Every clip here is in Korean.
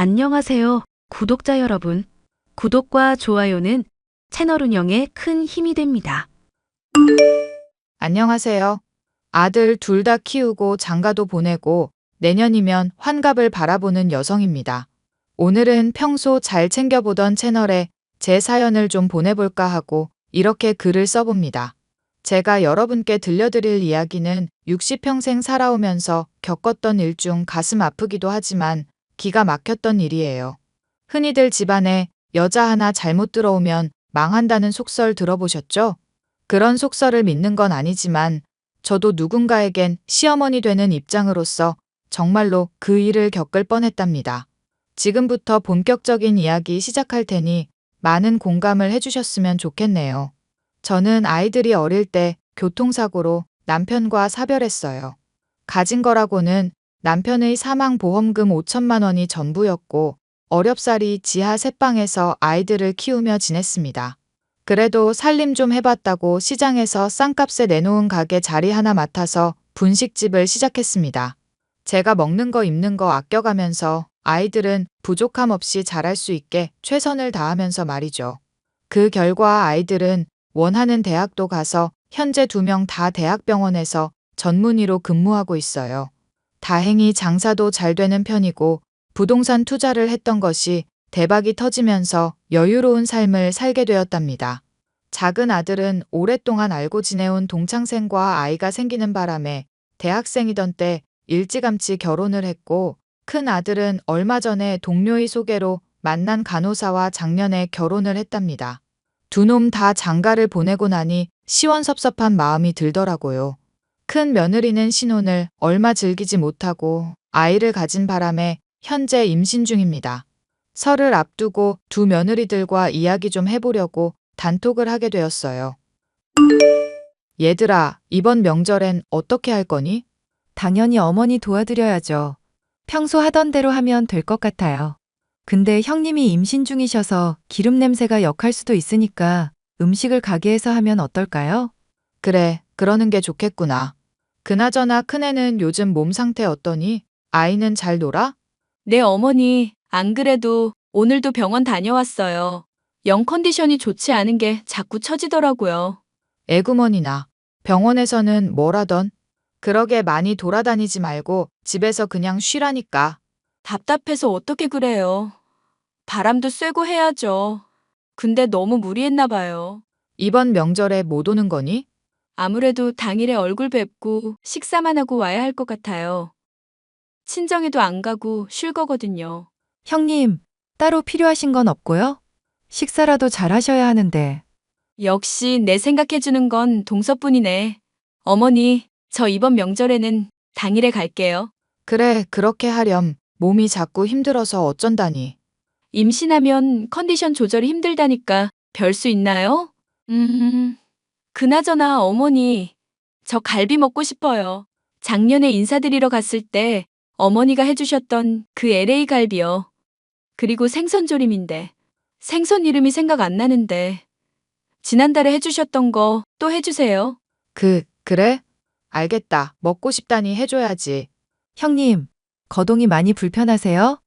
안녕하세요, 구독자 여러분. 구독과 좋아요는 채널 운영에 큰 힘이 됩니다. 안녕하세요. 아들 둘 다 키우고 장가도 보내고 내년이면 환갑을 바라보는 여성입니다. 오늘은 평소 잘 챙겨보던 채널에 제 사연을 좀 보내볼까 하고 이렇게 글을 써봅니다. 제가 여러분께 들려드릴 이야기는 60평생 살아오면서 겪었던 일 중 가슴 아프기도 하지만 기가 막혔던 일이에요. 흔히들 집안에 여자 하나 잘못 들어오면 망한다는 속설 들어보셨죠? 그런 속설을 믿는 건 아니지만 저도 누군가에겐 시어머니 되는 입장으로서 정말로 그 일을 겪을 뻔했답니다. 지금부터 본격적인 이야기 시작할 테니 많은 공감을 해주셨으면 좋겠네요. 저는 아이들이 어릴 때 교통사고로 남편과 사별했어요. 가진 거라고는 남편의 사망보험금 5천만 원이 전부였고 어렵사리 지하 셋방에서 아이들을 키우며 지냈습니다. 그래도 살림 좀 해봤다고 시장에서 싼값에 내놓은 가게 자리 하나 맡아서 분식집을 시작했습니다. 제가 먹는 거 입는 거 아껴가면서 아이들은 부족함 없이 자랄 수 있게 최선을 다하면서 말이죠. 그 결과 아이들은 원하는 대학도 가서 현재 2명 다 대학병원에서 전문의로 근무하고 있어요. 다행히 장사도 잘 되는 편이고 부동산 투자를 했던 것이 대박이 터지면서 여유로운 삶을 살게 되었답니다. 작은 아들은 오랫동안 알고 지내온 동창생과 아이가 생기는 바람에 대학생이던 때 일찌감치 결혼을 했고 큰 아들은 얼마 전에 동료의 소개로 만난 간호사와 작년에 결혼을 했답니다. 두 놈 다 장가를 보내고 나니 시원섭섭한 마음이 들더라고요. 큰 며느리는 신혼을 얼마 즐기지 못하고 아이를 가진 바람에 현재 임신 중입니다. 설을 앞두고 두 며느리들과 이야기 좀 해보려고 단톡을 하게 되었어요. 얘들아, 이번 명절엔 어떻게 할 거니? 당연히 어머니 도와드려야죠. 평소 하던 대로 하면 될 것 같아요. 근데 형님이 임신 중이셔서 기름 냄새가 역할 수도 있으니까 음식을 가게에서 하면 어떨까요? 그래, 그러는 게 좋겠구나. 그나저나 큰애는 요즘 몸 상태 어떠니? 아이는 잘 놀아? 네, 어머니. 안 그래도 오늘도 병원 다녀왔어요. 영 컨디션이 좋지 않은 게 자꾸 처지더라고요. 애구머니나. 병원에서는 뭘 하던? 그러게 많이 돌아다니지 말고 집에서 그냥 쉬라니까. 답답해서 어떻게 그래요. 바람도 쐬고 해야죠. 근데 너무 무리했나 봐요. 이번 명절에 못 오는 거니? 아무래도 당일에 얼굴 뵙고 식사만 하고 와야 할 것 같아요. 친정에도 안 가고 쉴 거거든요. 형님, 따로 필요하신 건 없고요? 식사라도 잘 하셔야 하는데. 역시 내 생각해주는 건 동서뿐이네. 어머니, 저 이번 명절에는 당일에 갈게요. 그래, 그렇게 하렴. 몸이 자꾸 힘들어서 어쩐다니. 임신하면 컨디션 조절이 힘들다니까 별 수 있나요? 그나저나 어머니, 저 갈비 먹고 싶어요. 작년에 인사드리러 갔을 때 어머니가 해주셨던 그 LA 갈비요. 그리고 생선조림인데 생선 이름이 생각 안 나는데 지난달에 해주셨던 거 또 해주세요. 그래? 알겠다. 먹고 싶다니 해줘야지. 형님, 거동이 많이 불편하세요?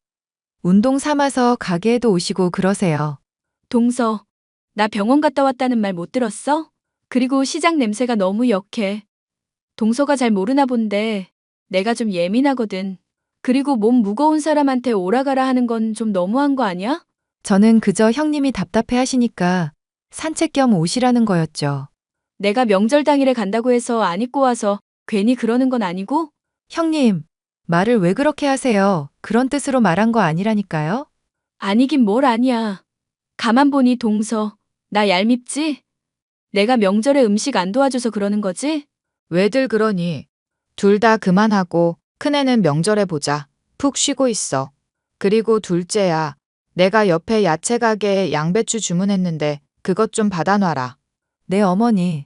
운동 삼아서 가게에도 오시고 그러세요. 동서, 나 병원 갔다 왔다는 말 못 들었어? 그리고 시장 냄새가 너무 역해. 동서가 잘 모르나 본데 내가 좀 예민하거든. 그리고 몸 무거운 사람한테 오라가라 하는 건 좀 너무한 거 아니야? 저는 그저 형님이 답답해 하시니까 산책 겸 오시라는 거였죠. 내가 명절 당일에 간다고 해서 안 입고 와서 괜히 그러는 건 아니고? 형님, 말을 왜 그렇게 하세요? 그런 뜻으로 말한 거 아니라니까요? 아니긴 뭘 아니야. 가만 보니 동서, 나 얄밉지? 내가 명절에 음식 안 도와줘서 그러는 거지? 왜들 그러니? 둘 다 그만하고 큰애는 명절에 보자. 푹 쉬고 있어. 그리고 둘째야. 내가 옆에 야채 가게에 양배추 주문했는데 그것 좀 받아놔라. 네, 어머니.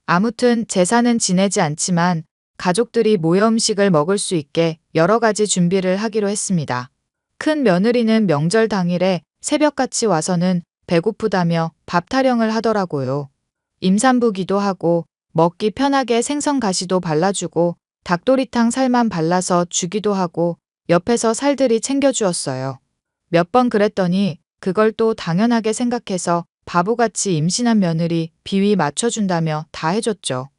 아무튼 제사는 지내지 않지만 가족들이 모여 음식을 먹을 수 있게 여러 가지 준비를 하기로 했습니다. 큰 며느리는 명절 당일에 새벽같이 와서는 배고프다며 밥 타령을 하더라고요. 임산부기도 하고 먹기 편하게 생선 가시도 발라주고 닭도리탕 살만 발라서 주기도 하고 옆에서 살들이 챙겨주었어요. 몇 번 그랬더니 그걸 또 당연하게 생각해서 바보같이 임신한 며느리 비위 맞춰준다며 다 해줬죠.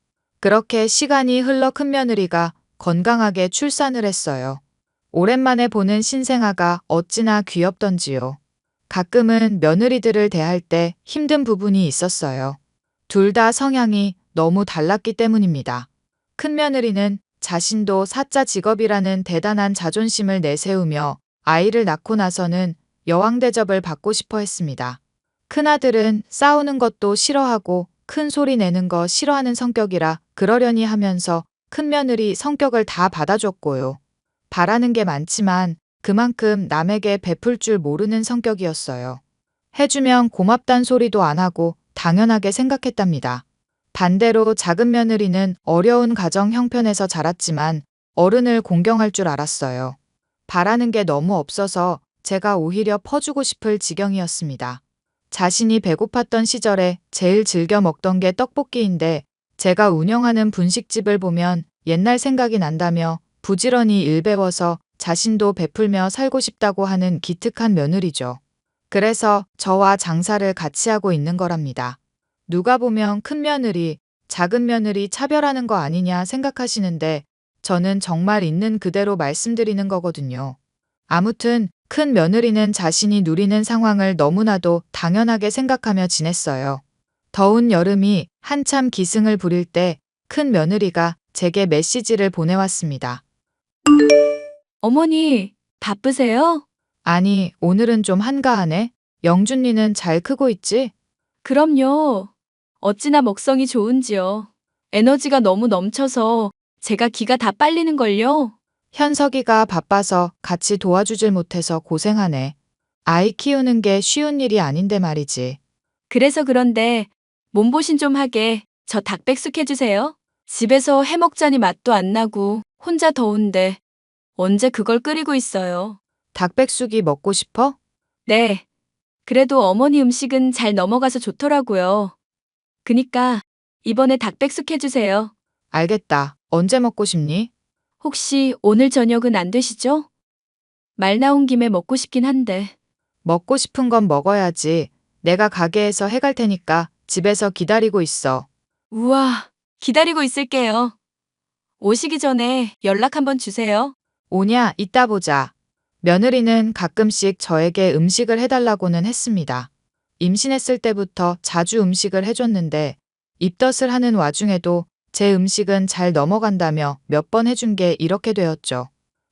그렇게 시간이 흘러 큰며느리가 건강하게 출산을 했어요. 오랜만에 보는 신생아가 어찌나 귀엽던지요. 가끔은 며느리들을 대할 때 힘든 부분이 있었어요. 둘 다 성향이 너무 달랐기 때문입니다. 큰며느리는 자신도 사자 직업이라는 대단한 자존심을 내세우며 아이를 낳고 나서는 여왕 대접을 받고 싶어 했습니다. 큰아들은 싸우는 것도 싫어하고 큰 소리 내는 거 싫어하는 성격이라 그러려니 하면서 큰며느리 성격을 다 받아줬고요. 바라는 게 많지만 그만큼 남에게 베풀 줄 모르는 성격이었어요. 해주면 고맙단 소리도 안 하고 당연하게 생각했답니다. 반대로 작은 며느리는 어려운 가정 형편에서 자랐지만 어른을 공경할 줄 알았어요. 바라는 게 너무 없어서 제가 오히려 퍼주고 싶을 지경이었습니다. 자신이 배고팠던 시절에 제일 즐겨 먹던 게 떡볶이인데 제가 운영하는 분식집을 보면 옛날 생각이 난다며 부지런히 일 배워서 자신도 베풀며 살고 싶다고 하는 기특한 며느리죠. 그래서 저와 장사를 같이 하고 있는 거랍니다. 누가 보면 큰 며느리, 작은 며느리 차별하는 거 아니냐 생각하시는데 저는 정말 있는 그대로 말씀드리는 거거든요. 아무튼 큰 며느리는 자신이 누리는 상황을 너무나도 당연하게 생각하며 지냈어요. 더운 여름이 한참 기승을 부릴 때 큰 며느리가 제게 메시지를 보내왔습니다. 어머니, 바쁘세요? 아니, 오늘은 좀 한가하네. 영준이는 잘 크고 있지? 그럼요. 어찌나 먹성이 좋은지요. 에너지가 너무 넘쳐서 제가 기가 다 빨리는걸요. 현석이가 바빠서 같이 도와주질 못해서 고생하네. 아이 키우는 게 쉬운 일이 아닌데 말이지. 그래서 그런데 몸보신 좀 하게 저 닭백숙 해주세요. 집에서 해먹자니 맛도 안 나고 혼자 더운데 언제 그걸 끓이고 있어요. 닭백숙이 먹고 싶어? 네. 그래도 어머니 음식은 잘 넘어가서 좋더라고요. 그니까 이번에 닭백숙 해주세요. 알겠다. 언제 먹고 싶니? 혹시 오늘 저녁은 안 되시죠? 말 나온 김에 먹고 싶긴 한데. 먹고 싶은 건 먹어야지. 내가 가게에서 해갈 테니까 집에서 기다리고 있어. 우와, 기다리고 있을게요. 오시기 전에 연락 한번 주세요. 오냐, 이따 보자. 며느리는 가끔씩 저에게 음식을 해달라고는 했습니다. 임신했을 때부터 자주 음식을 해줬는데 입덧을 하는 와중에도 제 음식은 잘 넘어간다며 몇 번 해준 게 이렇게 되었죠.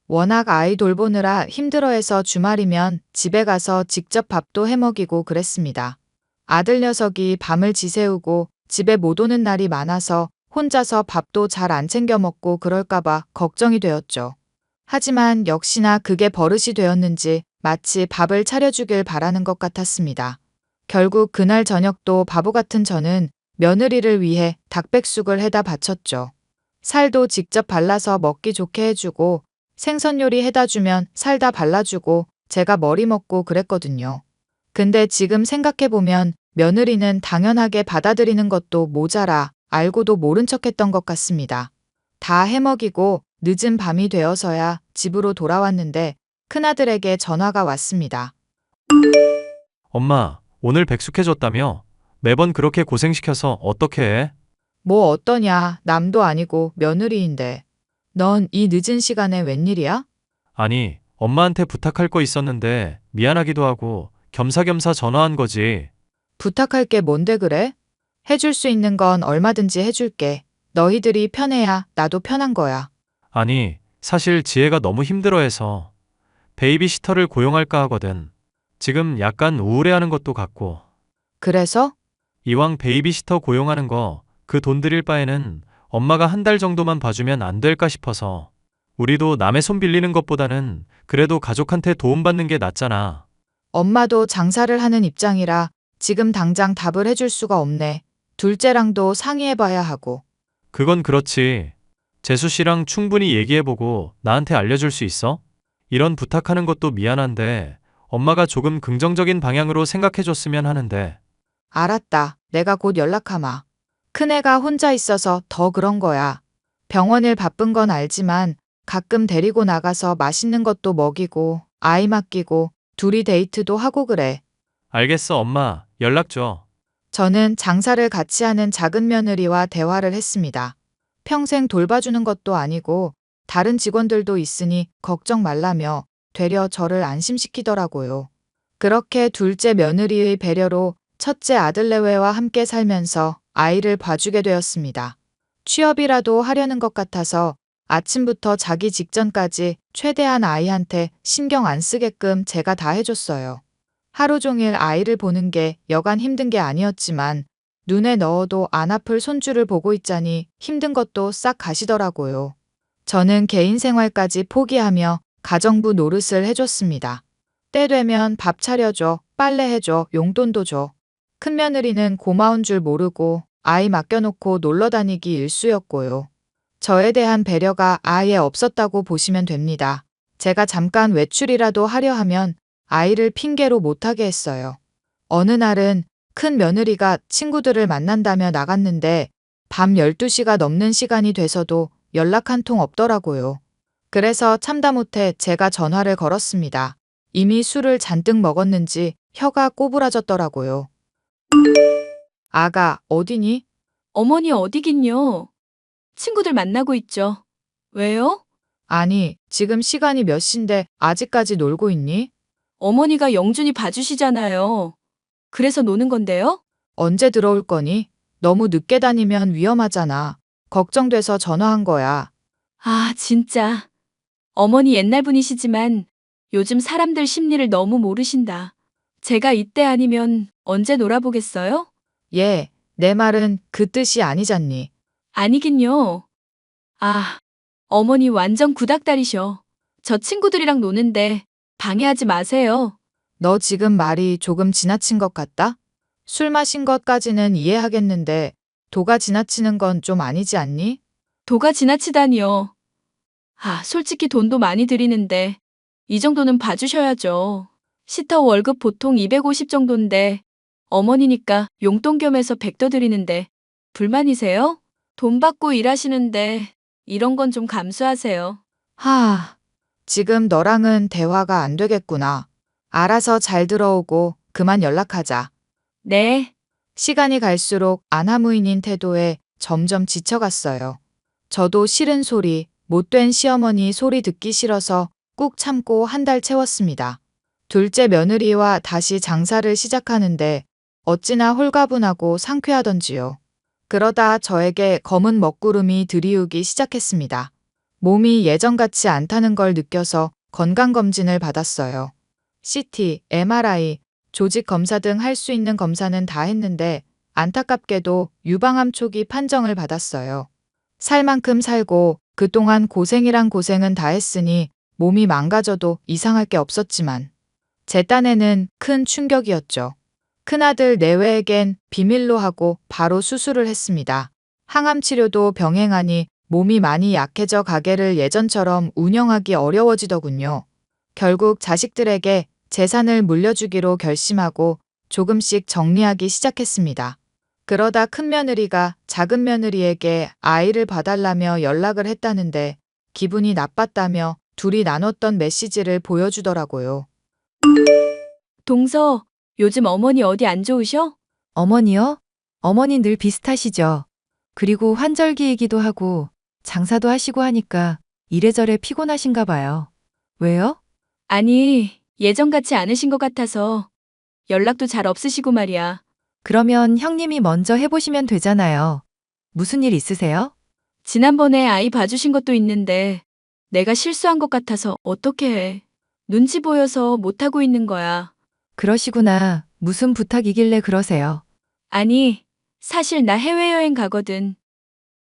워낙 아이 돌보느라 힘들어해서 주말이면 집에 가서 직접 밥도 해먹이고 그랬습니다. 아들 녀석이 밤을 지새우고 집에 못 오는 날이 많아서 혼자서 밥도 잘 안 챙겨 먹고 그럴까봐 걱정이 되었죠. 하지만 역시나 그게 버릇이 되었는지 마치 밥을 차려주길 바라는 것 같았습니다. 결국 그날 저녁도 바보 같은 저는 며느리를 위해 닭백숙을 해다 바쳤죠. 살도 직접 발라서 먹기 좋게 해주고 생선 요리 해다 주면 살다 발라주고 제가 머리 먹고 그랬거든요. 근데 지금 생각해보면 며느리는 당연하게 받아들이는 것도 모자라 알고도 모른 척했던 것 같습니다. 다 해먹이고 늦은 밤이 되어서야 집으로 돌아왔는데 큰아들에게 전화가 왔습니다. 엄마, 오늘 백숙해줬다며? 매번 그렇게 고생시켜서 어떻게 해? 뭐 어떠냐, 남도 아니고 며느리인데. 넌 이 늦은 시간에 웬일이야? 아니, 엄마한테 부탁할 거 있었는데 미안하기도 하고 겸사겸사 전화한 거지. 부탁할 게 뭔데 그래? 해줄 수 있는 건 얼마든지 해줄게. 너희들이 편해야 나도 편한 거야. 아니, 사실 지혜가 너무 힘들어해서 베이비시터를 고용할까 하거든. 지금 약간 우울해하는 것도 같고. 그래서? 이왕 베이비시터 고용하는 거 그 돈 들일 바에는 엄마가 한 달 정도만 봐주면 안 될까 싶어서. 우리도 남의 손 빌리는 것보다는 그래도 가족한테 도움받는 게 낫잖아. 엄마도 장사를 하는 입장이라 지금 당장 답을 해줄 수가 없네. 둘째랑도 상의해봐야 하고. 그건 그렇지. 재수 씨랑 충분히 얘기해보고 나한테 알려줄 수 있어? 이런 부탁하는 것도 미안한데 엄마가 조금 긍정적인 방향으로 생각해줬으면 하는데. 알았다. 내가 곧 연락하마. 큰애가 혼자 있어서 더 그런 거야. 병원일 바쁜 건 알지만 가끔 데리고 나가서 맛있는 것도 먹이고 아이 맡기고 둘이 데이트도 하고 그래. 알겠어, 엄마. 연락 줘. 저는 장사를 같이 하는 작은 며느리와 대화를 했습니다. 평생 돌봐주는 것도 아니고 다른 직원들도 있으니 걱정 말라며 되려 저를 안심시키더라고요. 그렇게 둘째 며느리의 배려로 첫째 아들 내외와 함께 살면서 아이를 봐주게 되었습니다. 취업이라도 하려는 것 같아서 아침부터 자기 직전까지 최대한 아이한테 신경 안 쓰게끔 제가 다 해줬어요. 하루 종일 아이를 보는 게 여간 힘든 게 아니었지만 눈에 넣어도 안 아플 손주를 보고 있자니 힘든 것도 싹 가시더라고요. 저는 개인 생활까지 포기하며 가정부 노릇을 해줬습니다. 때 되면 밥 차려줘, 빨래해줘, 용돈도 줘. 큰며느리는 고마운 줄 모르고 아이 맡겨놓고 놀러 다니기 일쑤였고요. 저에 대한 배려가 아예 없었다고 보시면 됩니다. 제가 잠깐 외출이라도 하려 하면 아이를 핑계로 못하게 했어요. 어느 날은 큰 며느리가 친구들을 만난다며 나갔는데 밤 12시가 넘는 시간이 돼서도 연락 한 통 없더라고요. 그래서 참다 못해 제가 전화를 걸었습니다. 이미 술을 잔뜩 먹었는지 혀가 꼬부라졌더라고요. 아가, 어디니? 어머니 어디긴요? 친구들 만나고 있죠. 왜요? 아니, 지금 시간이 몇 시인데 아직까지 놀고 있니? 어머니가 영준이 봐주시잖아요. 그래서 노는 건데요? 언제 들어올 거니? 너무 늦게 다니면 위험하잖아. 걱정돼서 전화한 거야. 아, 진짜. 어머니 옛날 분이시지만 요즘 사람들 심리를 너무 모르신다. 제가 이때 아니면 언제 놀아보겠어요? 예, 내 말은 그 뜻이 아니잖니. 아니긴요. 아, 어머니 완전 구닥다리셔. 저 친구들이랑 노는데 방해하지 마세요. 너 지금 말이 조금 지나친 것 같다? 술 마신 것까지는 이해하겠는데 도가 지나치는 건 좀 아니지 않니? 도가 지나치다니요. 아, 솔직히 돈도 많이 드리는데 이 정도는 봐주셔야죠. 시터 월급 보통 250 정도인데 어머니니까 용돈 겸해서 100 더 드리는데 불만이세요? 돈 받고 일하시는데 이런 건 좀 감수하세요. 지금 너랑은 대화가 안 되겠구나. 알아서 잘 들어오고 그만 연락하자. 네, 시간이 갈수록 안하무인인 태도에 점점 지쳐갔어요. 저도 싫은 소리, 못된 시어머니 소리 듣기 싫어서 꾹 참고 한 달 채웠습니다. 둘째 며느리와 다시 장사를 시작하는데 어찌나 홀가분하고 상쾌하던지요. 그러다 저에게 검은 먹구름이 들이우기 시작했습니다. 몸이 예전 같지 않다는 걸 느껴서 건강검진을 받았어요. CT, MRI, 조직 검사 등 할 수 있는 검사는 다 했는데 안타깝게도 유방암 초기 판정을 받았어요. 살 만큼 살고 그동안 고생이란 고생은 다 했으니 몸이 망가져도 이상할 게 없었지만 제 딴에는 큰 충격이었죠. 큰아들 내외에겐 비밀로 하고 바로 수술을 했습니다. 항암 치료도 병행하니 몸이 많이 약해져 가게를 예전처럼 운영하기 어려워지더군요. 결국 자식들에게 재산을 물려주기로 결심하고 조금씩 정리하기 시작했습니다. 그러다 큰 며느리가 작은 며느리에게 아이를 봐달라며 연락을 했다는데 기분이 나빴다며 둘이 나눴던 메시지를 보여주더라고요. 동서, 요즘 어머니 어디 안 좋으셔? 어머니요? 어머니 늘 비슷하시죠. 그리고 환절기이기도 하고 장사도 하시고 하니까 이래저래 피곤하신가 봐요. 왜요? 아니, 예전 같지 않으신 것 같아서 연락도 잘 없으시고 말이야. 그러면 형님이 먼저 해보시면 되잖아요. 무슨 일 있으세요? 지난번에 아이 봐주신 것도 있는데 내가 실수한 것 같아서 어떻게 해. 눈치 보여서 못하고 있는 거야. 그러시구나. 무슨 부탁이길래 그러세요? 아니, 사실 나 해외여행 가거든.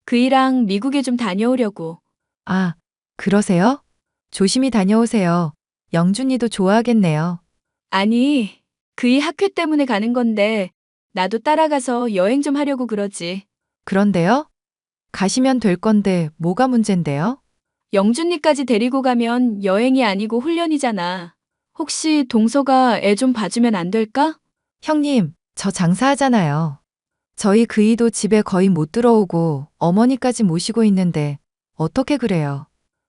그이랑 미국에 좀 다녀오려고. 아, 그러세요? 조심히 다녀오세요. 영준이도 좋아하겠네요. 아니, 그이 학회 때문에 가는 건데 나도 따라가서 여행 좀 하려고 그러지. 그런데요? 가시면 될 건데 뭐가 문젠데요? 영준이까지 데리고 가면 여행이 아니고 훈련이잖아. 혹시 동서가 애 좀 봐주면 안 될까? 형님, 저 장사하잖아요. 저희 그이도 집에 거의 못 들어오고 어머니까지 모시고 있는데 어떻게 그래요?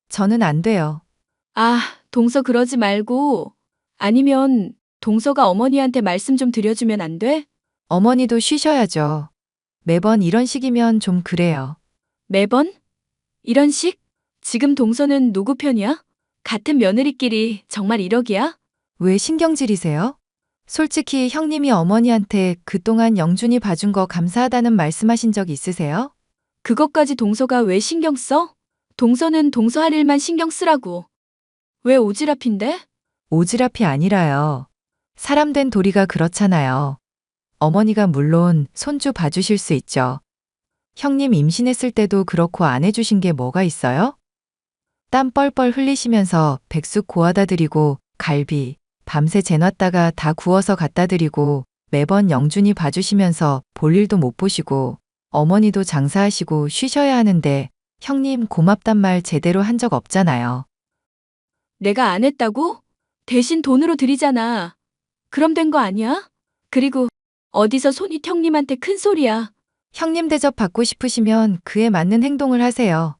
저는 안 돼요. 아, 동서 그러지 말고 아니면 동서가 어머니한테 말씀 좀 드려주면 안 돼? 어머니도 쉬셔야죠. 매번 이런 식이면 좀 그래요. 매번? 이런 식? 지금 동서는 누구 편이야? 같은 며느리끼리 정말 이러기야? 왜 신경질이세요? 솔직히 형님이 어머니한테 그동안 영준이 봐준 거 감사하다는 말씀하신 적 있으세요? 그것까지 동서가 왜 신경 써? 동서는 동서 할 일만 신경 쓰라고. 왜 오지랖인데? 오지랖이 아니라요. 사람 된 도리가 그렇잖아요. 어머니가 물론 손주 봐주실 수 있죠. 형님 임신했을 때도 그렇고 안 해주신 게 뭐가 있어요? 땀 뻘뻘 흘리시면서 백숙 고아다 드리고 갈비, 밤새 재놨다가 다 구워서 갖다 드리고 매번 영준이 봐주시면서 볼 일도 못 보시고 어머니도 장사하시고 쉬셔야 하는데 형님 고맙단 말 제대로 한 적 없잖아요. 내가 안 했다고? 대신 돈으로 드리잖아. 그럼 된 거 아니야? 그리고 어디서 손이 형님한테 큰 소리야. 형님 대접 받고 싶으시면 그에 맞는 행동을 하세요.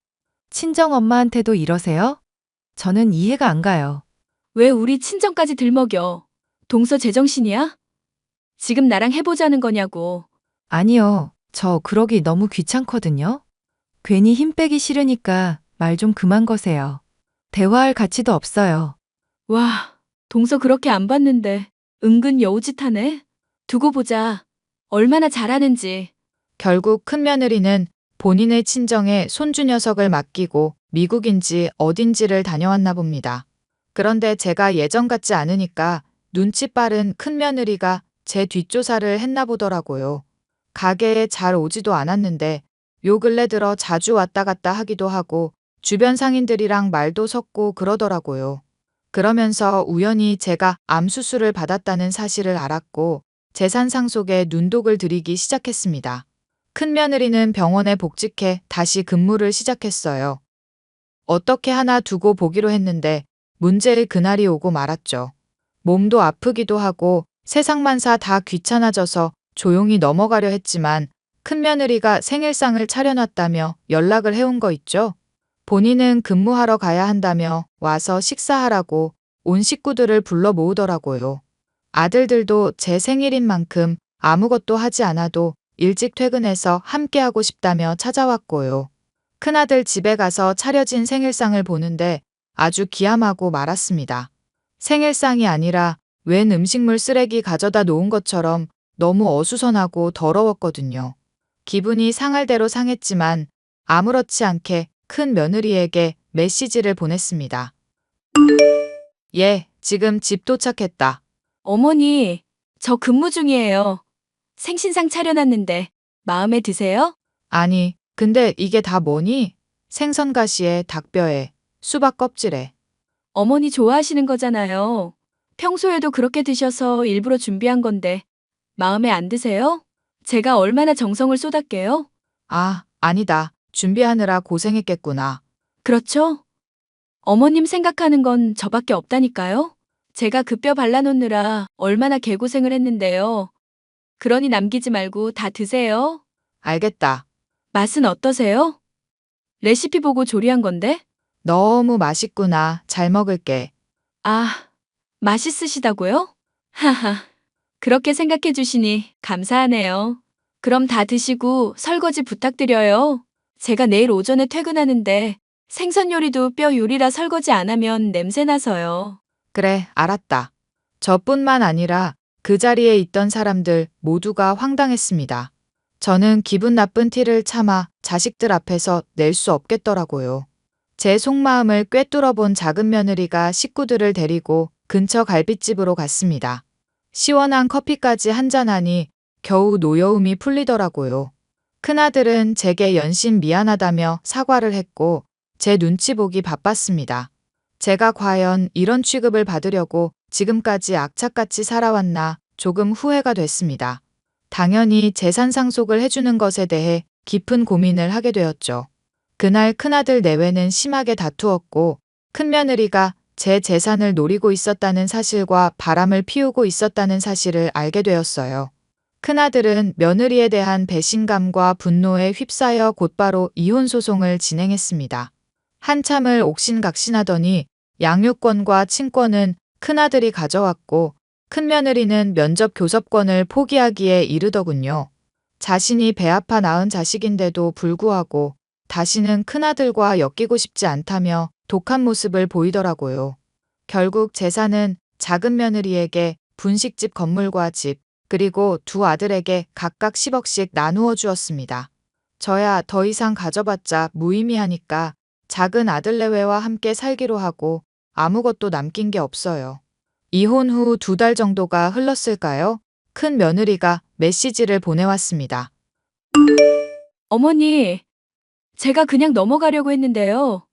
친정 엄마한테도 이러세요? 저는 이해가 안 가요. 왜 우리 친정까지 들먹여? 동서 제정신이야? 지금 나랑 해보자는 거냐고. 아니요. 저 그러기 너무 귀찮거든요. 괜히 힘 빼기 싫으니까 말 좀 그만 거세요. 대화할 가치도 없어요. 와, 동서 그렇게 안 봤는데 은근 여우짓하네. 두고 보자. 얼마나 잘하는지. 결국 큰며느리는 본인의 친정에 손주 녀석을 맡기고 미국인지 어딘지를 다녀왔나 봅니다. 그런데 제가 예전 같지 않으니까 눈치 빠른 큰며느리가 제 뒷조사를 했나 보더라고요. 가게에 잘 오지도 않았는데 요 근래 들어 자주 왔다 갔다 하기도 하고 주변 상인들이랑 말도 섞고 그러더라고요. 그러면서 우연히 제가 암 수술을 받았다는 사실을 알았고 재산 상속에 눈독을 들이기 시작했습니다. 큰며느리는 병원에 복직해 다시 근무를 시작했어요. 어떻게 하나 두고 보기로 했는데 문제의 그날이 오고 말았죠. 몸도 아프기도 하고 세상만사 다 귀찮아져서 조용히 넘어가려 했지만 큰며느리가 생일상을 차려놨다며 연락을 해온 거 있죠. 본인은 근무하러 가야 한다며 와서 식사하라고 온 식구들을 불러 모으더라고요. 아들들도 제 생일인 만큼 아무것도 하지 않아도 일찍 퇴근해서 함께하고 싶다며 찾아왔고요. 큰아들 집에 가서 차려진 생일상을 보는데 아주 기함하고 말았습니다. 생일상이 아니라 웬 음식물 쓰레기 가져다 놓은 것처럼 너무 어수선하고 더러웠거든요. 기분이 상할 대로 상했지만 아무렇지 않게 큰 며느리에게 메시지를 보냈습니다. 예, 지금 집 도착했다. 어머니, 저 근무 중이에요. 생신상 차려놨는데 마음에 드세요? 아니, 근데 이게 다 뭐니? 생선가시에 닭뼈에 수박 껍질에. 어머니 좋아하시는 거잖아요. 평소에도 그렇게 드셔서 일부러 준비한 건데 마음에 안 드세요? 제가 얼마나 정성을 쏟았게요? 아, 아니다. 준비하느라 고생했겠구나. 그렇죠? 어머님 생각하는 건 저밖에 없다니까요? 제가 그 뼈 발라놓느라 얼마나 개고생을 했는데요. 그러니 남기지 말고 다 드세요. 알겠다. 맛은 어떠세요? 레시피 보고 조리한 건데? 너무 맛있구나. 잘 먹을게. 아, 맛있으시다고요? 하하, 그렇게 생각해 주시니 감사하네요. 그럼 다 드시고 설거지 부탁드려요. 제가 내일 오전에 퇴근하는데 생선 요리도 뼈 요리라 설거지 안 하면 냄새 나서요. 그래, 알았다. 저뿐만 아니라 그 자리에 있던 사람들 모두가 황당했습니다. 저는 기분 나쁜 티를 참아 자식들 앞에서 낼 수 없겠더라고요. 제 속마음을 꿰뚫어 본 작은 며느리가 식구들을 데리고 근처 갈빗집으로 갔습니다. 시원한 커피까지 한잔하니 겨우 노여움이 풀리더라고요. 큰아들은 제게 연신 미안하다며 사과를 했고 제 눈치 보기 바빴습니다. 제가 과연 이런 취급을 받으려고 지금까지 악착같이 살아왔나 조금 후회가 됐습니다. 당연히 재산 상속을 해주는 것에 대해 깊은 고민을 하게 되었죠. 그날 큰아들 내외는 심하게 다투었고 큰며느리가 제 재산을 노리고 있었다는 사실과 바람을 피우고 있었다는 사실을 알게 되었어요. 큰아들은 며느리에 대한 배신감과 분노에 휩싸여 곧바로 이혼 소송을 진행했습니다. 한참을 옥신각신하더니 양육권과 친권은 큰아들이 가져왔고 큰며느리는 면접 교섭권을 포기하기에 이르더군요. 자신이 배 아파 낳은 자식인데도 불구하고 다시는 큰아들과 엮이고 싶지 않다며 독한 모습을 보이더라고요. 결국 재산은 작은 며느리에게 분식집 건물과 집, 그리고 두 아들에게 각각 10억씩 나누어 주었습니다. 저야 더 이상 가져봤자 무의미하니까 작은 아들 내외와 함께 살기로 하고 아무것도 남긴 게 없어요. 이혼 후 2달 정도가 흘렀을까요? 큰 며느리가 메시지를 보내왔습니다. 어머니, 제가 그냥 넘어가려고 했는데요.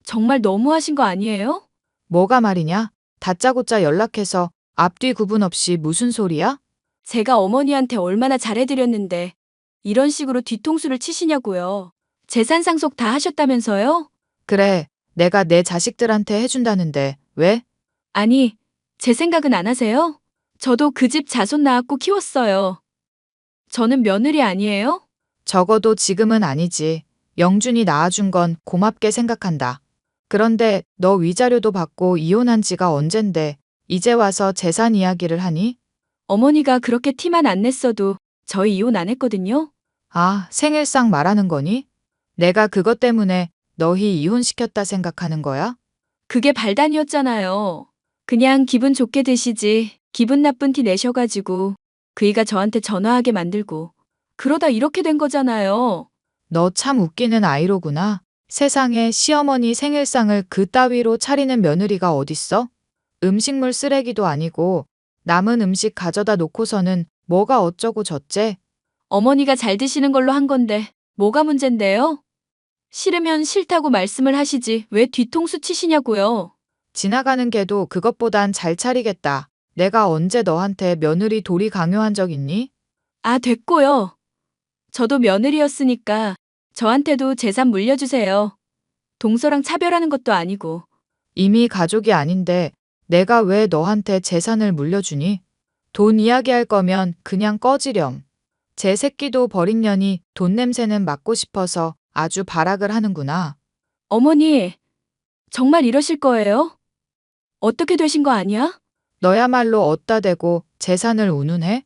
정말 너무하신 거 아니에요? 뭐가 말이냐? 다짜고짜 연락해서 앞뒤 구분 없이 무슨 소리야? 제가 어머니한테 얼마나 잘해드렸는데 이런 식으로 뒤통수를 치시냐고요. 재산 상속 다 하셨다면서요? 그래, 내가 내 자식들한테 해준다는데 왜? 아니, 제 생각은 안 하세요? 저도 그 집 자손 낳았고 키웠어요. 저는 며느리 아니에요? 적어도 지금은 아니지. 영준이 낳아준 건 고맙게 생각한다. 그런데 너 위자료도 받고 이혼한 지가 언젠데 이제 와서 재산 이야기를 하니? 어머니가 그렇게 티만 안 냈어도 저희 이혼 안 했거든요. 아, 생일상 말하는 거니? 내가 그것 때문에 너희 이혼시켰다 생각하는 거야? 그게 발단이었잖아요. 그냥 기분 좋게 드시지 기분 나쁜 티 내셔가지고 그이가 저한테 전화하게 만들고 그러다 이렇게 된 거잖아요. 너 참 웃기는 아이로구나. 세상에 시어머니 생일상을 그따위로 차리는 며느리가 어딨어? 음식물 쓰레기도 아니고 남은 음식 가져다 놓고서는 뭐가 어쩌고 저째? 어머니가 잘 드시는 걸로 한 건데 뭐가 문젠데요? 싫으면 싫다고 말씀을 하시지 왜 뒤통수 치시냐고요. 지나가는 개도 그것보단 잘 차리겠다. 내가 언제 너한테 며느리 도리 강요한 적 있니? 아, 됐고요. 저도 며느리였으니까 저한테도 재산 물려주세요. 동서랑 차별하는 것도 아니고. 이미 가족이 아닌데 내가 왜 너한테 재산을 물려주니? 돈 이야기할 거면 그냥 꺼지렴. 제 새끼도 버린 년이 돈 냄새는 맡고 싶어서 아주 발악을 하는구나. 어머니, 정말 이러실 거예요? 어떻게 되신 거 아니야? 너야말로 어따 대고 재산을 운운해?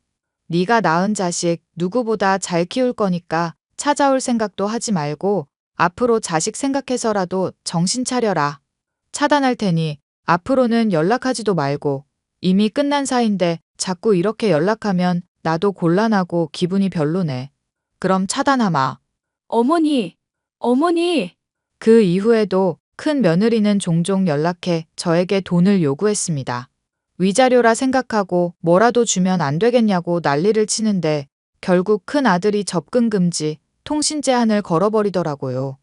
네가 낳은 자식 누구보다 잘 키울 거니까 찾아올 생각도 하지 말고 앞으로 자식 생각해서라도 정신 차려라. 차단할 테니 앞으로는 연락하지도 말고 이미 끝난 사이인데 자꾸 이렇게 연락하면 나도 곤란하고 기분이 별로네. 그럼 차단하마. 어머니, 어머니. 그 이후에도 큰 며느리는 종종 연락해 저에게 돈을 요구했습니다. 위자료라 생각하고 뭐라도 주면 안 되겠냐고 난리를 치는데 결국 큰 아들이 접근 금지, 통신 제한을 걸어버리더라고요.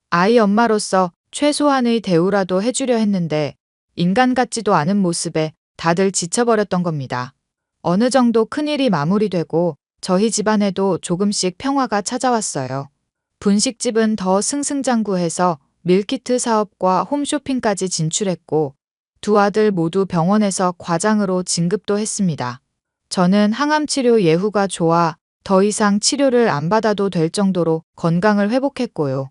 아이 엄마로서 최소한의 대우라도 해주려 했는데 인간 같지도 않은 모습에 다들 지쳐버렸던 겁니다. 어느 정도 큰일이 마무리되고 저희 집안에도 조금씩 평화가 찾아왔어요. 분식집은 더 승승장구해서 밀키트 사업과 홈쇼핑까지 진출했고 두 아들 모두 병원에서 과장으로 진급도 했습니다. 저는 항암치료 예후가 좋아 더 이상 치료를 안 받아도 될 정도로 건강을 회복했고요.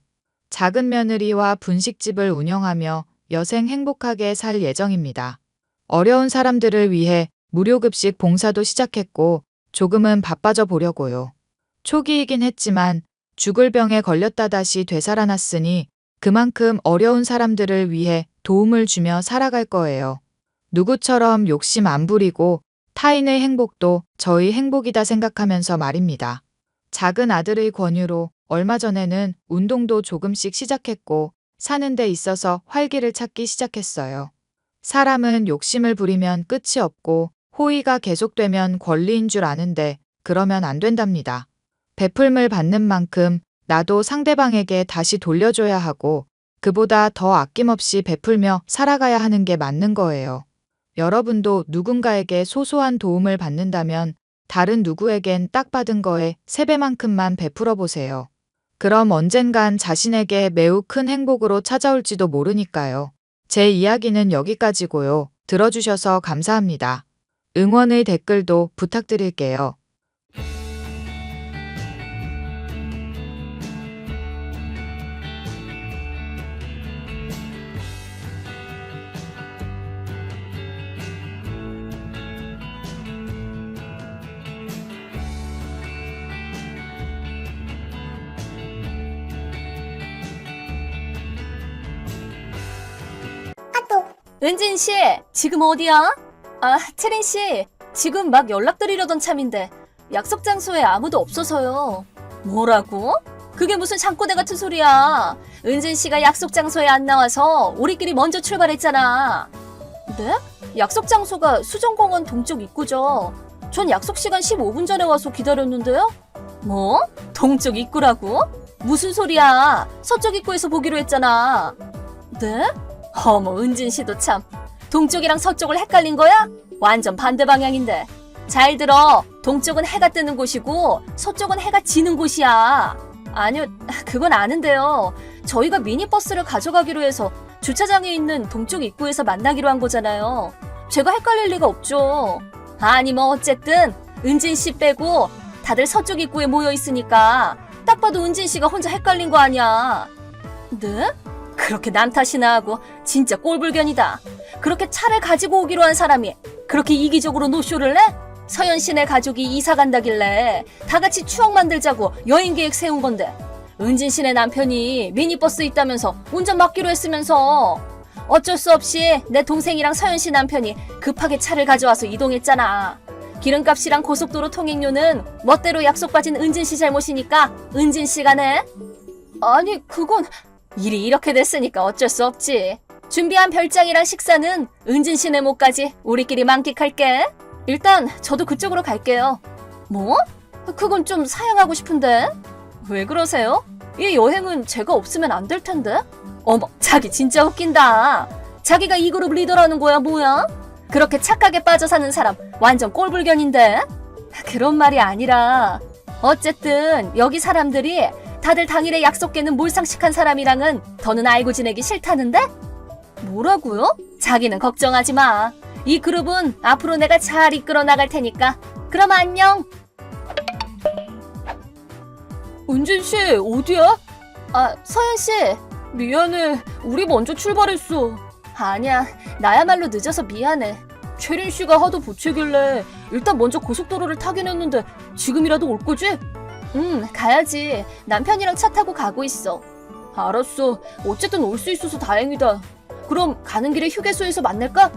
작은 며느리와 분식집을 운영하며 여생 행복하게 살 예정입니다. 어려운 사람들을 위해 무료급식 봉사도 시작했고 조금은 바빠져 보려고요. 초기이긴 했지만 죽을 병에 걸렸다 다시 되살아났으니 그만큼 어려운 사람들을 위해 도움을 주며 살아갈 거예요. 누구처럼 욕심 안 부리고 타인의 행복도 저희 행복이다 생각하면서 말입니다. 작은 아들의 권유로 얼마 전에는 운동도 조금씩 시작했고 사는 데 있어서 활기를 찾기 시작했어요. 사람은 욕심을 부리면 끝이 없고 호의가 계속되면 권리인 줄 아는데 그러면 안 된답니다. 베풀물 받는 만큼 나도 상대방에게 다시 돌려줘야 하고 그보다 더 아낌없이 베풀며 살아가야 하는 게 맞는 거예요. 여러분도 누군가에게 소소한 도움을 받는다면 다른 누구에겐 딱 받은 거에 3배만큼만 베풀어 보세요. 그럼 언젠간 자신에게 매우 큰 행복으로 찾아올지도 모르니까요. 제 이야기는 여기까지고요. 들어주셔서 감사합니다. 응원의 댓글도 부탁드릴게요. 은진 씨, 지금 어디야? 아, 채린 씨, 지금 막 연락드리려던 참인데 약속 장소에 아무도 없어서요. 뭐라고? 그게 무슨 잠꼬대 같은 소리야. 은진 씨가 약속 장소에 안 나와서 우리끼리 먼저 출발했잖아. 네? 약속 장소가 수정공원 동쪽 입구죠. 전 약속 시간 15분 전에 와서 기다렸는데요? 뭐? 동쪽 입구라고? 무슨 소리야? 서쪽 입구에서 보기로 했잖아. 네? 어머, 은진 씨도 참. 동쪽이랑 서쪽을 헷갈린 거야? 완전 반대 방향인데. 잘 들어. 동쪽은 해가 뜨는 곳이고 서쪽은 해가 지는 곳이야. 아니요, 그건 아는데요. 저희가 미니버스를 가져가기로 해서 주차장에 있는 동쪽 입구에서 만나기로 한 거잖아요. 제가 헷갈릴 리가 없죠. 아니 뭐 어쨌든 은진 씨 빼고 다들 서쪽 입구에 모여 있으니까 딱 봐도 은진 씨가 혼자 헷갈린 거 아니야. 네? 그렇게 남 탓이나 하고 진짜 꼴불견이다. 그렇게 차를 가지고 오기로 한 사람이 그렇게 이기적으로 노쇼를 내? 서연 씨네 가족이 이사 간다길래 다 같이 추억 만들자고 여행 계획 세운 건데 은진 씨네 남편이 미니버스 있다면서 운전 맡기로 했으면서 어쩔 수 없이 내 동생이랑 서연 씨 남편이 급하게 차를 가져와서 이동했잖아. 기름값이랑 고속도로 통행료는 멋대로 약속 빠진 은진 씨 잘못이니까 은진 씨가 내. 아니 그건 일이 이렇게 됐으니까 어쩔 수 없지. 준비한 별장이랑 식사는 은진 씨네 몫까지 우리끼리 만끽할게. 일단 저도 그쪽으로 갈게요. 뭐? 그건 좀 사양하고 싶은데. 왜 그러세요? 이 여행은 제가 없으면 안 될 텐데. 어머, 자기 진짜 웃긴다. 자기가 이 그룹 리더라는 거야, 뭐야? 그렇게 착하게 빠져 사는 사람 완전 꼴불견인데. 그런 말이 아니라 어쨌든 여기 사람들이 다들 당일에 약속 깨는 몰상식한 사람이랑은 더는 알고 지내기 싫다는데? 뭐라고요? 자기는 걱정하지 마. 이 그룹은 앞으로 내가 잘 이끌어 나갈 테니까. 그럼 안녕. 은진 씨, 어디야? 아, 서연 씨. 미안해. 우리 먼저 출발했어. 아니야. 나야말로 늦어서 미안해. 채린 씨가 하도 보채길래 일단 먼저 고속도로를 타긴 했는데 지금이라도 올 거지? 응, 가야지. 남편이랑 차 타고 가고 있어. 알았어. 어쨌든 올 수 있어서 다행이다. 그럼 가는 길에 휴게소에서 만날까?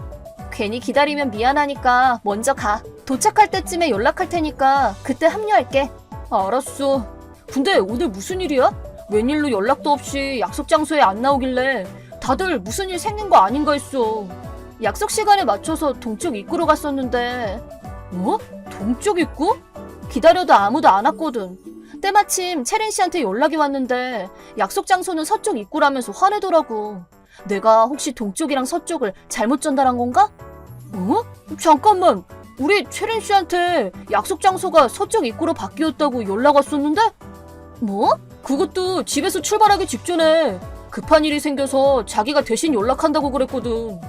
괜히 기다리면 미안하니까 먼저 가. 도착할 때쯤에 연락할 테니까 그때 합류할게. 알았어. 근데 오늘 무슨 일이야? 웬일로 연락도 없이 약속 장소에 안 나오길래 다들 무슨 일 생긴 거 아닌가 했어. 약속 시간에 맞춰서 동쪽 입구로 갔었는데. 뭐? 동쪽 입구? 기다려도 아무도 안 왔거든. 때마침 채린 씨한테 연락이 왔는데 약속 장소는 서쪽 입구라면서 화내더라고. 내가 혹시 동쪽이랑 서쪽을 잘못 전달한 건가? 어? 잠깐만. 우리 채린 씨한테 약속 장소가 서쪽 입구로 바뀌었다고 연락 왔었는데? 뭐? 그것도 집에서 출발하기 직전에 급한 일이 생겨서 자기가 대신 연락한다고 그랬거든.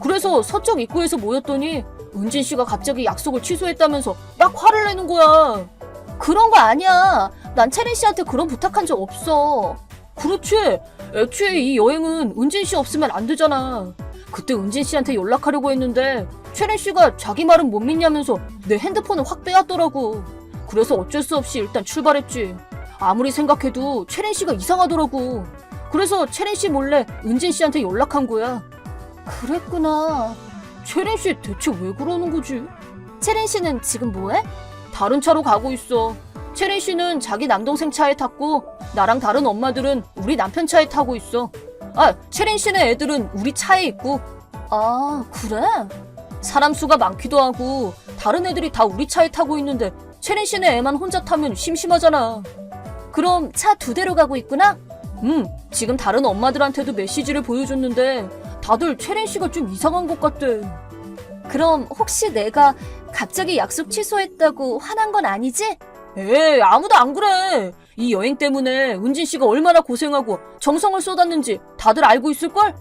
그래서 서쪽 입구에서 모였더니 은진 씨가 갑자기 약속을 취소했다면서 막 화를 내는 거야. 그런 거 아니야. 난 채린 씨한테 그런 부탁한 적 없어. 그렇지. 애초에 이 여행은 은진 씨 없으면 안 되잖아. 그때 은진 씨한테 연락하려고 했는데 채린 씨가 자기 말은 못 믿냐면서 내 핸드폰을 확 빼앗더라고. 그래서 어쩔 수 없이 일단 출발했지. 아무리 생각해도 채린 씨가 이상하더라고. 그래서 채린 씨 몰래 은진 씨한테 연락한 거야. 그랬구나. 채린 씨 대체 왜 그러는 거지? 채린 씨는 지금 뭐해? 다른 차로 가고 있어. 채린 씨는 자기 남동생 차에 탔고 나랑 다른 엄마들은 우리 남편 차에 타고 있어. 아, 채린 씨네 애들은 우리 차에 있고. 아, 그래? 사람 수가 많기도 하고 다른 애들이 다 우리 차에 타고 있는데 채린 씨네 애만 혼자 타면 심심하잖아. 그럼 차 두 대로 가고 있구나? 지금 다른 엄마들한테도 메시지를 보여줬는데 다들 채린 씨가 좀 이상한 것 같대. 그럼 혹시 내가 갑자기 약속 취소했다고 화난 건 아니지? 에이, 아무도 안 그래. 이 여행 때문에 은진 씨가 얼마나 고생하고 정성을 쏟았는지 다들 알고 있을걸?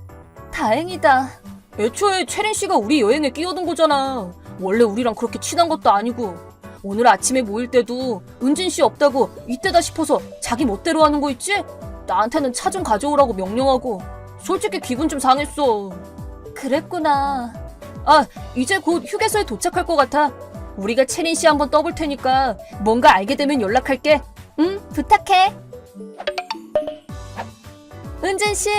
다행이다. 애초에 채린 씨가 우리 여행에 끼어든 거잖아. 원래 우리랑 그렇게 친한 것도 아니고. 오늘 아침에 모일 때도 은진 씨 없다고 이때다 싶어서 자기 멋대로 하는 거 있지? 나한테는 차 좀 가져오라고 명령하고. 솔직히 기분 좀 상했어. 그랬구나. 아, 이제 곧 휴게소에 도착할 것 같아. 우리가 채린 씨 한번 떠볼 테니까 뭔가 알게 되면 연락할게. 응, 부탁해. 은진 씨,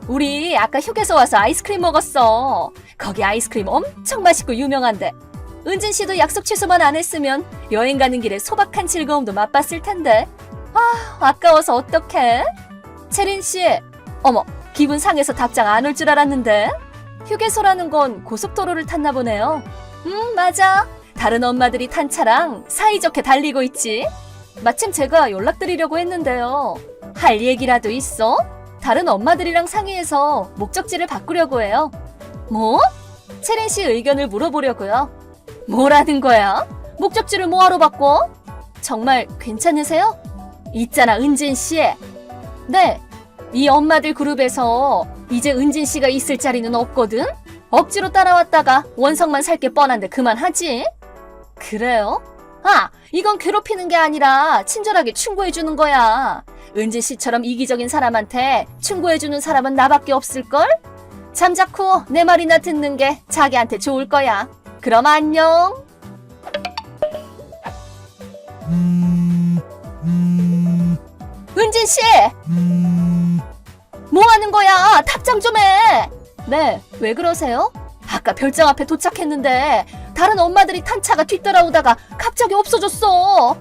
우리 아까 휴게소 와서 아이스크림 먹었어. 거기 아이스크림 엄청 맛있고 유명한데. 은진 씨도 약속 취소만 안 했으면 여행 가는 길에 소박한 즐거움도 맛봤을 텐데. 아, 아까워서 어떡해? 채린 씨, 어머, 기분 상해서 답장 안 올 줄 알았는데. 휴게소라는 건 고속도로를 탔나 보네요. 맞아. 다른 엄마들이 탄 차랑 사이좋게 달리고 있지. 마침 제가 연락드리려고 했는데요. 할 얘기라도 있어? 다른 엄마들이랑 상의해서 목적지를 바꾸려고 해요. 뭐? 채린 씨 의견을 물어보려고요. 뭐라는 거야? 목적지를 뭐하러 바꿔? 정말 괜찮으세요? 있잖아, 은진 씨. 네, 이 엄마들 그룹에서 이제 은진 씨가 있을 자리는 없거든? 억지로 따라왔다가 원성만 살 게 뻔한데 그만하지? 그래요? 아, 이건 괴롭히는 게 아니라 친절하게 충고해주는 거야. 은진 씨처럼 이기적인 사람한테 충고해주는 사람은 나밖에 없을걸? 잠자코 내 말이나 듣는 게 자기한테 좋을 거야. 그럼 안녕. 은진 씨! 뭐 하는 거야? 답장 좀 해! 네, 왜 그러세요? 아까 별장 앞에 도착했는데 다른 엄마들이 탄 차가 뒤따라오다가 갑자기 없어졌어.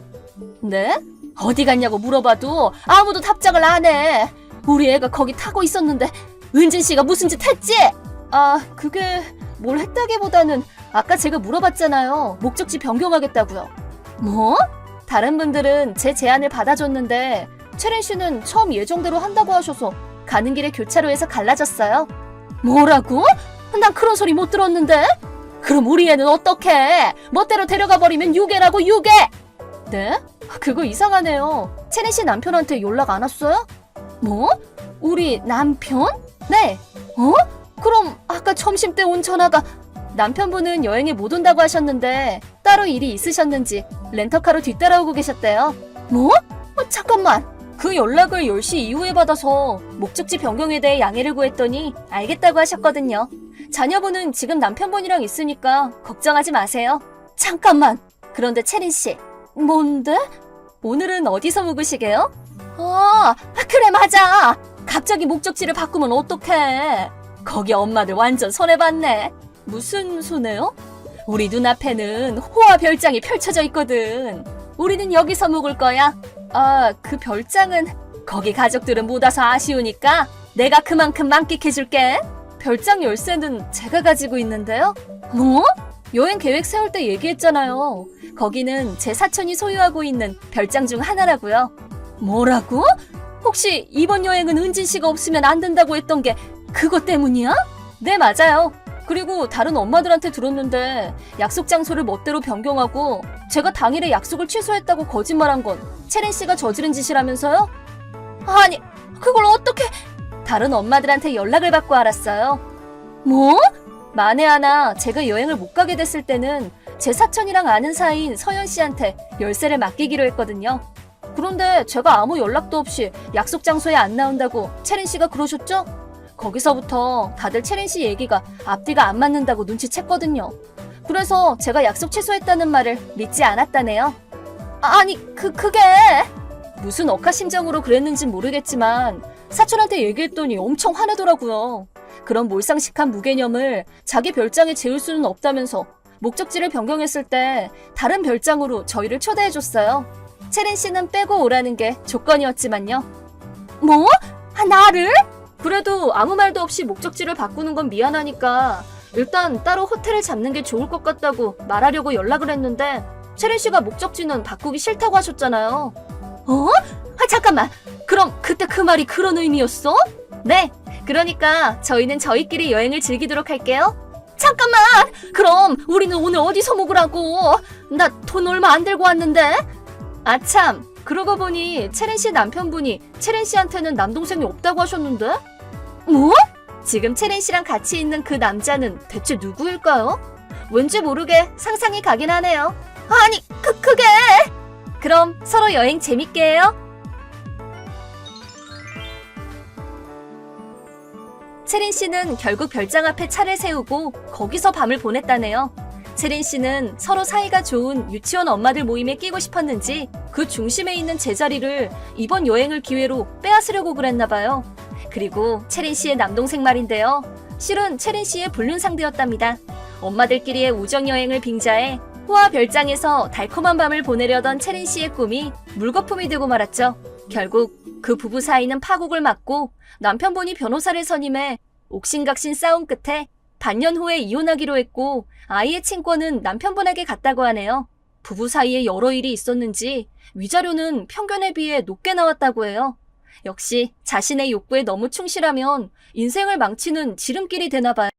네? 어디 갔냐고 물어봐도 아무도 답장을 안 해. 우리 애가 거기 타고 있었는데 은진 씨가 무슨 짓 했지? 아, 그게 뭘 했다기보다는 아까 제가 물어봤잖아요. 목적지 변경하겠다고요. 뭐? 다른 분들은 제 제안을 받아줬는데 채린 씨는 처음 예정대로 한다고 하셔서 가는 길에 교차로에서 갈라졌어요. 뭐라고? 난 그런 소리 못 들었는데? 그럼 우리 애는 어떡해? 멋대로 데려가 버리면 유괴라고, 유괴! 네? 그거 이상하네요. 채린 씨 남편한테 연락 안 왔어요? 뭐? 우리 남편? 네. 어? 그럼 아까 점심 때 온 전화가 남편분은 여행에 못 온다고 하셨는데 따로 일이 있으셨는지 렌터카로 뒤따라오고 계셨대요. 뭐? 잠깐만. 그 연락을 10시 이후에 받아서 목적지 변경에 대해 양해를 구했더니 알겠다고 하셨거든요. 자녀분은 지금 남편분이랑 있으니까 걱정하지 마세요. 잠깐만. 그런데 채린 씨, 뭔데? 오늘은 어디서 묵으시게요? 아, 그래 맞아. 갑자기 목적지를 바꾸면 어떡해. 거기 엄마들 완전 손해봤네. 무슨 손해요? 우리 눈앞에는 호화 별장이 펼쳐져 있거든. 우리는 여기서 묵을 거야. 아, 그 별장은 거기 가족들은 못 와서 아쉬우니까 내가 그만큼 만끽해줄게. 별장 열쇠는 제가 가지고 있는데요. 뭐? 여행 계획 세울 때 얘기했잖아요. 거기는 제 사촌이 소유하고 있는 별장 중 하나라고요. 뭐라고? 혹시 이번 여행은 은진 씨가 없으면 안 된다고 했던 게 그것 때문이야? 네, 맞아요. 그리고 다른 엄마들한테 들었는데 약속 장소를 멋대로 변경하고 제가 당일에 약속을 취소했다고 거짓말한 건 채린 씨가 저지른 짓이라면서요? 아니, 그걸 어떻게... 다른 엄마들한테 연락을 받고 알았어요. 뭐? 만에 하나 제가 여행을 못 가게 됐을 때는 제 사촌이랑 아는 사이인 서연 씨한테 열쇠를 맡기기로 했거든요. 그런데 제가 아무 연락도 없이 약속 장소에 안 나온다고 채린 씨가 그러셨죠? 거기서부터 다들 채린 씨 얘기가 앞뒤가 안 맞는다고 눈치챘거든요. 그래서 제가 약속 취소했다는 말을 믿지 않았다네요. 아니, 그게... 무슨 억하심정으로 그랬는진 모르겠지만 사촌한테 얘기했더니 엄청 화내더라고요. 그런 몰상식한 무개념을 자기 별장에 재울 수는 없다면서 목적지를 변경했을 때 다른 별장으로 저희를 초대해줬어요. 채린 씨는 빼고 오라는 게 조건이었지만요. 뭐? 나를? 그래도 아무 말도 없이 목적지를 바꾸는 건 미안하니까 일단 따로 호텔을 잡는 게 좋을 것 같다고 말하려고 연락을 했는데 채린 씨가 목적지는 바꾸기 싫다고 하셨잖아요. 어? 잠깐만. 그럼 그때 그 말이 그런 의미였어? 네. 그러니까 저희는 저희끼리 여행을 즐기도록 할게요. 잠깐만. 그럼 우리는 오늘 어디서 묵으라고? 나 돈 얼마 안 들고 왔는데. 아참. 그러고 보니 채린 씨 남편분이 채린 씨한테는 남동생이 없다고 하셨는데? 뭐? 지금 채린 씨랑 같이 있는 그 남자는 대체 누구일까요? 왠지 모르게 상상이 가긴 하네요. 아니, 그게... 그럼 서로 여행 재밌게 해요. 채린 씨는 결국 별장 앞에 차를 세우고 거기서 밤을 보냈다네요. 채린 씨는 서로 사이가 좋은 유치원 엄마들 모임에 끼고 싶었는지 그 중심에 있는 제자리를 이번 여행을 기회로 빼앗으려고 그랬나 봐요. 그리고 채린 씨의 남동생 말인데요. 실은 채린 씨의 불륜 상대였답니다. 엄마들끼리의 우정 여행을 빙자해 호화 별장에서 달콤한 밤을 보내려던 채린 씨의 꿈이 물거품이 되고 말았죠. 결국 그 부부 사이는 파국을 맞고 남편분이 변호사를 선임해 옥신각신 싸움 끝에 반년 후에 이혼하기로 했고 아이의 친권은 남편분에게 갔다고 하네요. 부부 사이에 여러 일이 있었는지 위자료는 평균에 비해 높게 나왔다고 해요. 역시 자신의 욕구에 너무 충실하면 인생을 망치는 지름길이 되나 봐요.